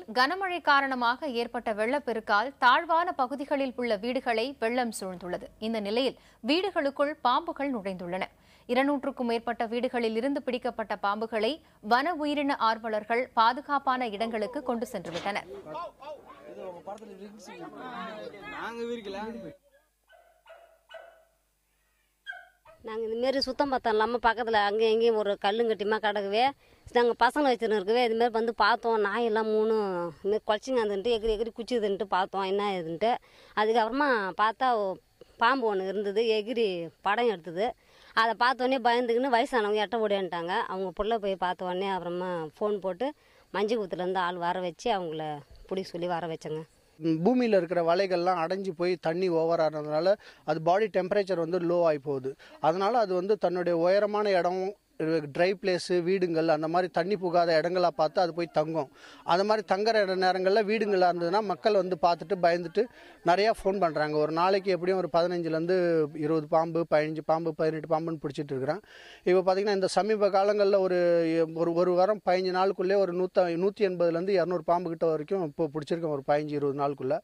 கனமழை காரணமாக ஏற்பட்ட வெள்ளப்பெருக்கால் தாழ்வான பகுதிகளில் உள்ள வீடுகளை வெள்ளம் சூழ்ந்துள்ளது. இந்த நிலையில் வீடுகளுக்குள் பாம்புகள் நுழைந்துள்ளன. 200க்கும் மேற்பட்ட வீடுகளில் இருந்து பிடிக்கப்பட்ட பாம்புகளை வன உயிரின ஆர்வலர்கள் பாதுகாப்பான இடங்களுக்கு கொண்டு சென்று விட்டனர். நாங்கள் இதுமாரி சுத்தம் பத்தம் இல்லாமல் பக்கத்தில் அங்கேயும் எங்கேயும் ஒரு கல்லுங்கட்டிமா கிடக்கவே நாங்கள் பசங்க வச்சுன்னு இருக்கவே இதுமாரி வந்து பார்த்தோம். நாயெல்லாம் 3 இதுமாரி குழச்சிங்காந்துன்ட்டு எகிரி எகிரி குச்சிதுன்ட்டு பார்த்தோம் என்ன இதுன்ட்டு. அதுக்கப்புறமா பார்த்தா பாம்பு ஒன்று இருந்தது, எகிரி படம் எடுத்தது. அதை பார்த்தோன்னே பயந்துக்கின்னு வயசானவங்க எட்ட ஓடியான்ட்டாங்க. அவங்க புள்ள போய் பார்த்த உடனே அப்புறமா ஃபோன் போட்டு மஞ்சக்குத்துலேருந்து ஆள் வர வச்சு அவங்கள பிடிக்க சொல்லி வர வச்சேங்க. பூமியில் இருக்கிற வலைகள்லாம் அடைஞ்சு போய் தண்ணி ஓவர் ஆனதுனால அது பாடி டெம்பரேச்சர் வந்து லோ ஆகி போகுது. அதனால் அது வந்து தன்னுடைய உயரமான இடம், ட்ரை பிளேஸு, வீடுங்கள் அந்த மாதிரி தண்ணி புகாத இடங்களா பார்த்து அது போய் தங்கும். அந்த மாதிரி தங்குற நேரங்களில் வீடுங்களாக இருந்ததுன்னா மக்கள் வந்து பார்த்துட்டு பயந்துட்டு நிறையா ஃபோன் பண்ணுறாங்க. ஒரு நாளைக்கு எப்படியும் ஒரு 15லேருந்து 20 பாம்பு, 15 பாம்பு, 18 பாம்புன்னு பிடிச்சிட்டு இருக்கிறேன். இப்போ பார்த்திங்கன்னா இந்த சமீப காலங்களில் ஒரு வாரம் 15 நாளுக்குள்ளே ஒரு 180லேருந்து 200 பாம்பு கிட்ட வரைக்கும் இப்போ பிடிச்சிருக்கேன், ஒரு 15-20 நாளுக்குள்ளே.